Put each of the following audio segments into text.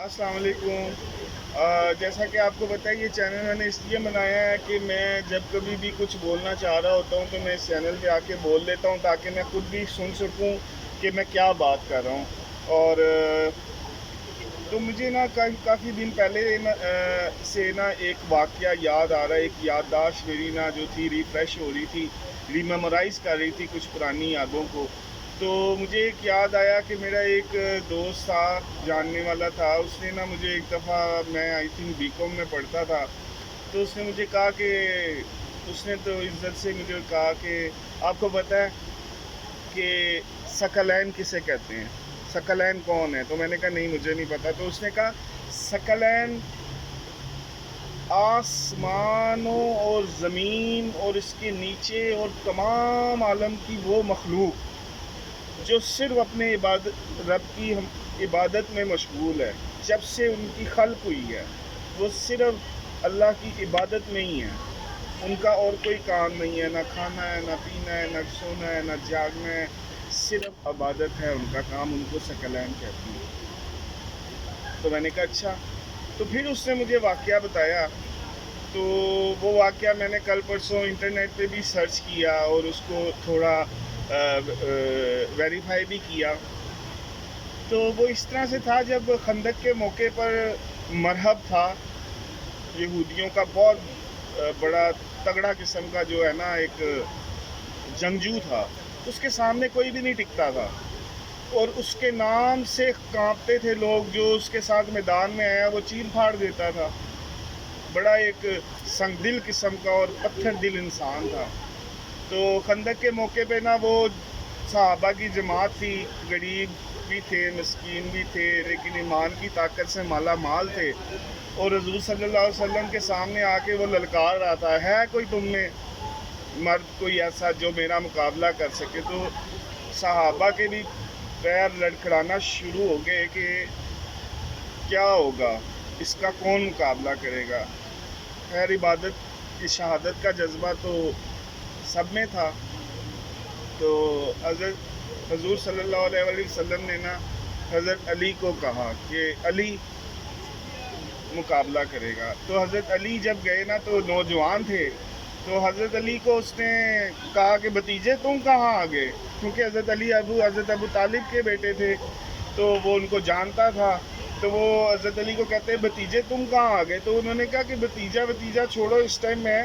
السلام علیکم۔ جیسا کہ آپ کو پتہ ہے، یہ چینل میں نے اس لیے بنایا ہے کہ میں جب کبھی بھی کچھ بولنا چاہ رہا ہوتا ہوں تو میں اس چینل پہ آ کے بول لیتا ہوں، تاکہ میں خود بھی سن سکوں کہ میں کیا بات کر رہا ہوں۔ اور تو مجھے نا کافی دن پہلے سے نا ایک واقعہ یاد آ رہا ہے، ایک یادداشت میری نا جو تھی ریفریش ہو رہی تھی، ریمیمورائز کر رہی تھی کچھ پرانی یادوں کو۔ تو مجھے ایک یاد آیا کہ میرا ایک دوست تھا، جاننے والا تھا، اس نے نا مجھے ایک دفعہ، میں آئی تھنک بی کام میں پڑھتا تھا، تو اس نے مجھے کہا کہ اس نے تو عزت سے مجھے کہا کہ آپ کو پتہ ہے کہ ثقلین کسے کہتے ہیں؟ ثقلین کون ہے؟ تو میں نے کہا نہیں، مجھے نہیں پتا۔ تو اس نے کہا ثقلین آسمانوں اور زمین اور اس کے نیچے اور تمام عالم کی وہ مخلوق جو صرف اپنے رب کی عبادت میں مشغول ہے، جب سے ان کی خلق ہوئی ہے وہ صرف اللہ کی عبادت میں ہی ہے، ان کا اور کوئی کام نہیں ہے، نہ کھانا ہے، نہ پینا ہے، نہ سونا ہے، نہ جاگنا ہے، صرف عبادت ہے ان کا کام، ان کو ثقلین کہتے ہیں۔ تو میں نے کہا اچھا۔ تو پھر اس نے مجھے واقعہ بتایا، تو وہ واقعہ میں نے کل پرسوں انٹرنیٹ پہ بھی سرچ کیا اور اس کو تھوڑا ویریفائی بھی کیا۔ تو وہ اس طرح سے تھا، جب خندق کے موقع پر مرحب تھا، یہودیوں کا بہت بڑا تگڑا قسم کا جو ہے نا ایک جنگجو تھا، اس کے سامنے کوئی بھی نہیں ٹکتا تھا، اور اس کے نام سے کانپتے تھے لوگ، جو اس کے ساتھ میدان میں آیا وہ چیر پھاڑ دیتا تھا۔ بڑا ایک سنگ دل قسم کا اور پتھر دل انسان تھا۔ تو خندق کے موقع پہ نا وہ صحابہ کی جماعت تھی، غریب بھی تھے، مسکین بھی تھے، لیکن ایمان کی طاقت سے مالا مال تھے، اور حضور صلی اللہ علیہ وسلم کے سامنے آ کے وہ للکار رہا تھا، ہے کوئی تم میں مرد کوئی ایسا جو میرا مقابلہ کر سکے؟ تو صحابہ کے بھی پیر لڑکھڑانا شروع ہو گئے کہ کیا ہوگا، اس کا کون مقابلہ کرے گا؟ خیر، عبادت کی شہادت کا جذبہ تو سب میں تھا۔ تو حضرت حضور صلی اللہ علیہ وسلم نے نا حضرت علی کو کہا کہ علی مقابلہ کرے گا۔ تو حضرت علی جب گئے نا تو نوجوان تھے، تو حضرت علی کو اس نے کہا کہ بھتیجے تم کہاں آ گئے؟ کیونکہ حضرت علی حضرت ابو طالب کے بیٹے تھے، تو وہ ان کو جانتا تھا۔ تو وہ حضرت علی کو کہتے ہیں بھتیجے تم کہاں آ گئے؟ تو انہوں نے کہا کہ بھتیجا چھوڑو، اس ٹائم میں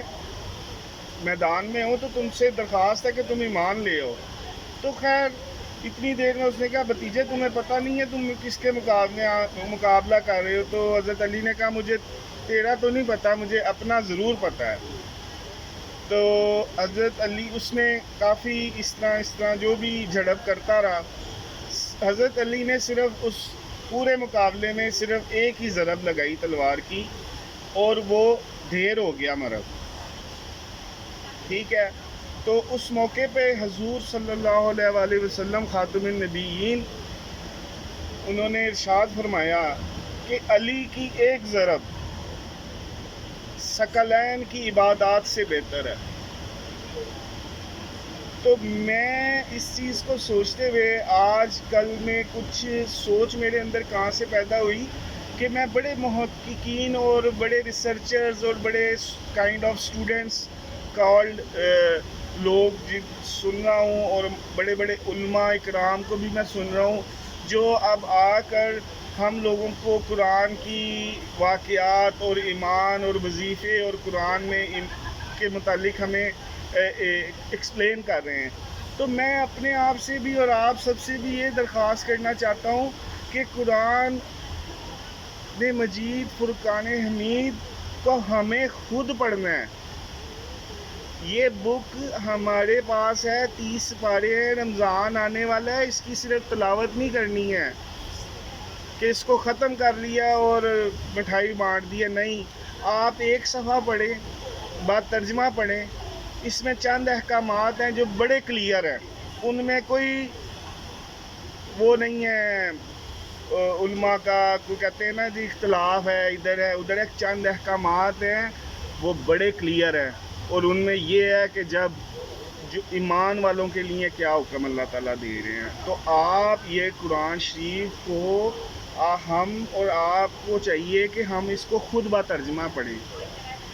میدان میں ہوں، تو تم سے درخواست ہے کہ تم ایمان لے آؤ۔ تو خیر اتنی دیر میں اس نے کہا بھتیجے تمہیں پتہ نہیں ہے تم کس کے مقابلہ کر رہے ہو؟ تو حضرت علی نے کہا مجھے تیرا تو نہیں پتہ، مجھے اپنا ضرور پتہ ہے۔ تو حضرت علی اس نے کافی اس طرح جو بھی جھڑپ کرتا رہا، حضرت علی نے صرف اس پورے مقابلے میں صرف ایک ہی ضرب لگائی تلوار کی، اور وہ ڈھیر ہو گیا مرد، ٹھیک ہے۔ تو اس موقع پہ حضور صلی اللہ علیہ وسلم خاتم النبیین، انہوں نے ارشاد فرمایا کہ علی کی ایک ضرب ثقلین کی عبادات سے بہتر ہے۔ تو میں اس چیز کو سوچتے ہوئے آج کل میں کچھ سوچ میرے اندر کہاں سے پیدا ہوئی کہ میں بڑے محققین اور بڑے ریسرچرز اور بڑے کائنڈ آف اسٹوڈنٹس کالڈ لوگ سن رہا ہوں، اور بڑے بڑے علماء اکرام کو بھی میں سن رہا ہوں، جو اب آ کر ہم لوگوں کو قرآن کی واقعات اور ایمان اور وظیفے اور قرآن میں ان کے متعلق ہمیں ایکسپلین کر رہے ہیں۔ تو میں اپنے آپ سے بھی اور آپ سب سے بھی یہ درخواست کرنا چاہتا ہوں کہ قرآن مجید، فرقان حمید کو ہمیں خود پڑھنا ہے۔ یہ بک ہمارے پاس ہے، 30 پارے ہیں، رمضان آنے والا ہے، اس کی صرف تلاوت نہیں کرنی ہے کہ اس کو ختم کر لیا اور مٹھائی بانٹ دی ہے، نہیں۔ آپ ایک صفحہ پڑھیں، بعد ترجمہ پڑھیں، اس میں چند احکامات ہیں جو بڑے کلیئر ہیں، ان میں کوئی وہ نہیں ہے علماء کا کوئی کہتے ہیں نا جی اختلاف ہے، ادھر ہے ادھر ہے، چند احکامات ہیں وہ بڑے کلیئر ہیں، اور ان میں یہ ہے کہ جب جو ایمان والوں کے لیے کیا حکم اللہ تعالیٰ دے رہے ہیں۔ تو آپ یہ قرآن شریف کو ہم اور آپ کو چاہیے کہ ہم اس کو خود با ترجمہ پڑھیں.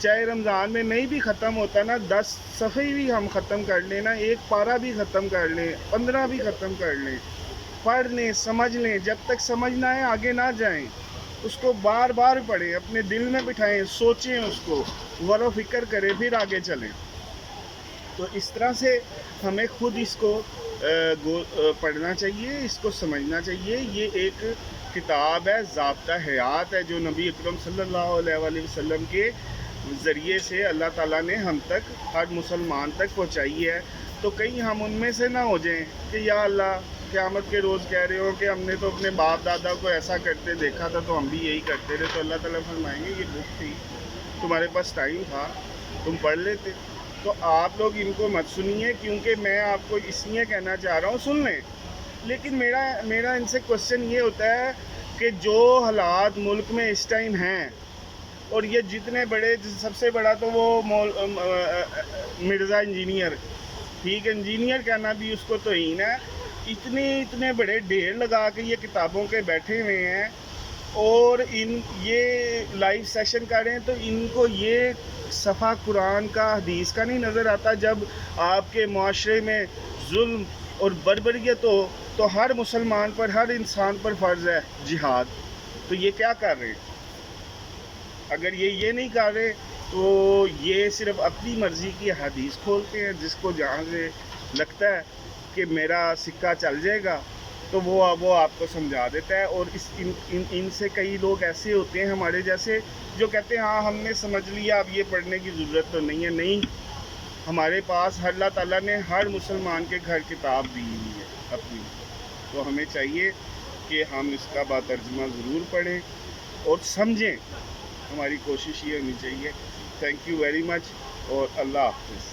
چاہے رمضان میں نہیں بھی ختم ہوتا نا، 10 صفحے بھی ہم ختم کر لیں نا، ایک پارہ بھی ختم کر لیں، 15 بھی ختم کر لیں، پڑھ لیں، سمجھ لیں. جب تک سمجھ نہ آئے آگے نہ جائیں. اس کو بار بار پڑھیں، اپنے دل میں بٹھائیں، سوچیں، اس کو غور و فکر کریں، پھر آگے چلیں. تو اس طرح سے ہمیں خود اس کو پڑھنا چاہیے، اس کو سمجھنا چاہیے. یہ ایک کتاب ہے، ضابطہ حیات ہے، جو نبی اکرم صلی اللہ علیہ وآلہ وسلم کے ذریعے سے اللہ تعالیٰ نے ہم تک، ہر مسلمان تک پہنچائی ہے. تو کہیں ہم ان میں سے نہ ہو جائیں کہ یا اللہ قیامت کے روز کہہ رہے ہو کہ ہم نے تو اپنے باپ دادا کو ایسا کرتے دیکھا تھا تو ہم بھی یہی کرتے رہے. تو اللہ تعالیٰ فرمائیں گے یہ بک تھی، تمہارے پاس ٹائم تھا، تم پڑھ لیتے. تو آپ لوگ ان کو مت سنیے، کیونکہ میں آپ کو اس لیے کہنا چاہ رہا ہوں سن لیں. لیکن میرا ان سے کوشچن یہ ہوتا ہے کہ جو حالات ملک میں اس ٹائم ہیں، اور یہ جتنے بڑے، سب سے بڑا تو وہ مرزا انجینئر، ٹھیک ہے، انجینئر کہنا بھی اس کو توہین ہے. اتنے بڑے ڈھیر لگا کے یہ کتابوں کے بیٹھے ہوئے ہیں، اور یہ لائیو سیشن کر رہے ہیں. تو ان کو یہ صفحہ قرآن کا، حدیث کا نہیں نظر آتا. جب آپ کے معاشرے میں ظلم اور بربریت ہو تو ہر مسلمان پر، ہر انسان پر فرض ہے جہاد. تو یہ کیا کر رہے ہیں؟ اگر یہ نہیں کر رہے تو یہ صرف اپنی مرضی کی حدیث کھولتے ہیں، جس کو جہاں سے لگتا ہے کہ میرا سکہ چل جائے گا تو وہ آپ کو سمجھا دیتا ہے. اور ان سے کئی لوگ ایسے ہوتے ہیں ہمارے جیسے، جو کہتے ہیں ہاں ہم نے سمجھ لیا، اب یہ پڑھنے کی ضرورت تو نہیں ہے. نہیں، ہمارے پاس اللہ تعالیٰ نے ہر مسلمان کے گھر کتاب دی ہوئی ہے اپنی. تو ہمیں چاہیے کہ ہم اس کا با ترجمہ ضرور پڑھیں اور سمجھیں. ہماری کوشش یہ ہونی چاہیے. تھینک یو ویری مچ، اور اللہ حافظ.